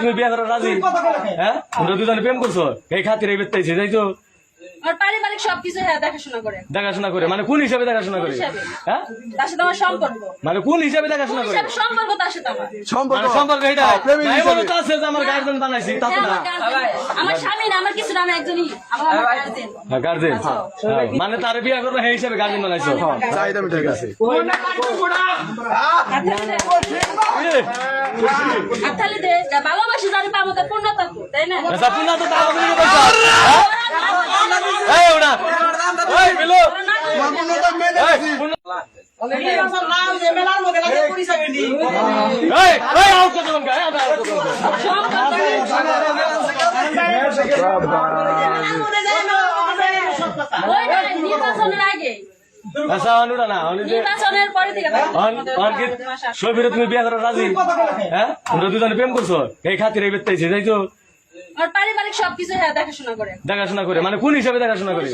তুমি বিয়া করার রাজি? হ্যাঁ, তোমরা দুজনে প্রেম করছো, এই খাতিরে বেতাইছে যাইছো। পারিবারিক সবকিছু দেখাশোনা করে মানে কোন হিসাবে দেখাশোনা করে? হ্যাঁ, তার সাথে আমার সম্পর্ক মানে কোন হিসাবে দেখাশোনা করে? সম্পর্ক তার সাথে আমার সম্পর্ক এটা আছে যে আমার গার্জেন বানাইছি তা তো না। আমার স্বামী না, আমার কিছু না, আমি একজনই গার্জেন। মানে তার বিয়া করবো সেই হিসাবে গার্জেন বানাইছো। ঠিক আছে। ভালোবাসি জানি পাবো তো পূর্ণতা, তাই না? নির্বাচনের আগে তুমি বিয়া করার রাজি? হ্যাঁ, তোমরা দুজনে প্রেম করছো, এই খাতিরে বেতাইছে যাইছো। পারিবারিক সবকিছু দেখাশোনা করে মানে কোন হিসাবে দেখাশোনা করে?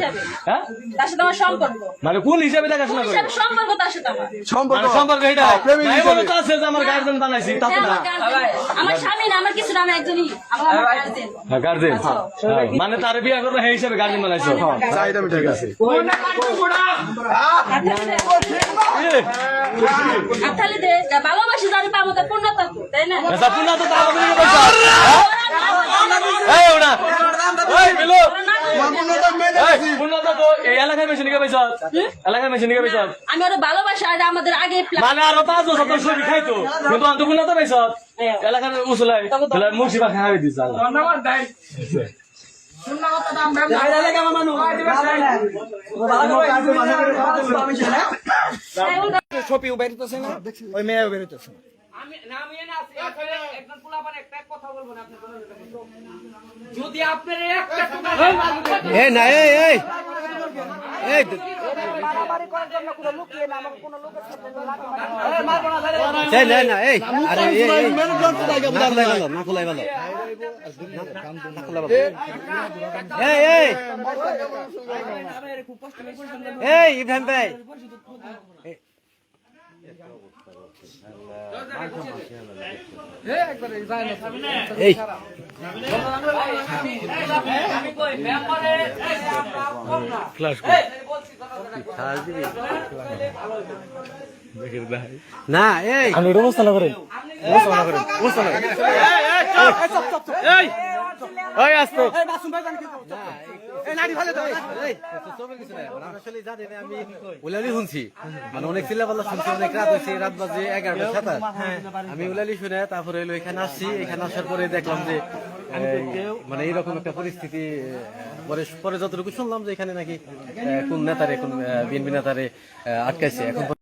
হ্যাঁ, তার সাথে আমার সম্পর্ক মানে কোন হিসাবে দেখাশোনা করে? সম্পর্ক তার সাথে আমার সম্পর্ক এটা আছে যে আমার গার্জেন বানাইছি তা তো না। আমার স্বামী না, আমার কিছু না, আমি একজনই গার্জেন। মানে তার বিয়া করবো সেই হিসাবে গার্জেন বানাইছো। ঠিক আছে। ভালোবাসি জানি পাবো তো পূর্ণতা, তাই না? আমি আরো ভালোবাসি, আমাদের আগে মানে আরো 5 বছর ছবি খাইতো কিন্তু অন্তপূর্ণতা পাইছ এলাকার উসলাই মুর্শিবা খাওয়াই দিস। ছবিও বেরোতেছে না, ওই মেয়েও বেরোতেছে না। যদি আপনার একটা ইব্রাহিম ভাই না এই আমি অবস্থা না করেন শুনছি মানে অনেক চিল্লাপাল্লা শুনছি, অনেক রাত হয়েছে, রাত বাজে 11:07। আমি উলালি শুনে তারপরে এলো এখানে আসছি। এখানে আসার পরে দেখলাম যে মানে এইরকম একটা পরিস্থিতি। পরে যতটুকু শুনলাম যে এখানে নাকি কোন নেতারে, কোন বিএনপি নেতারে আটকাইছে। এখন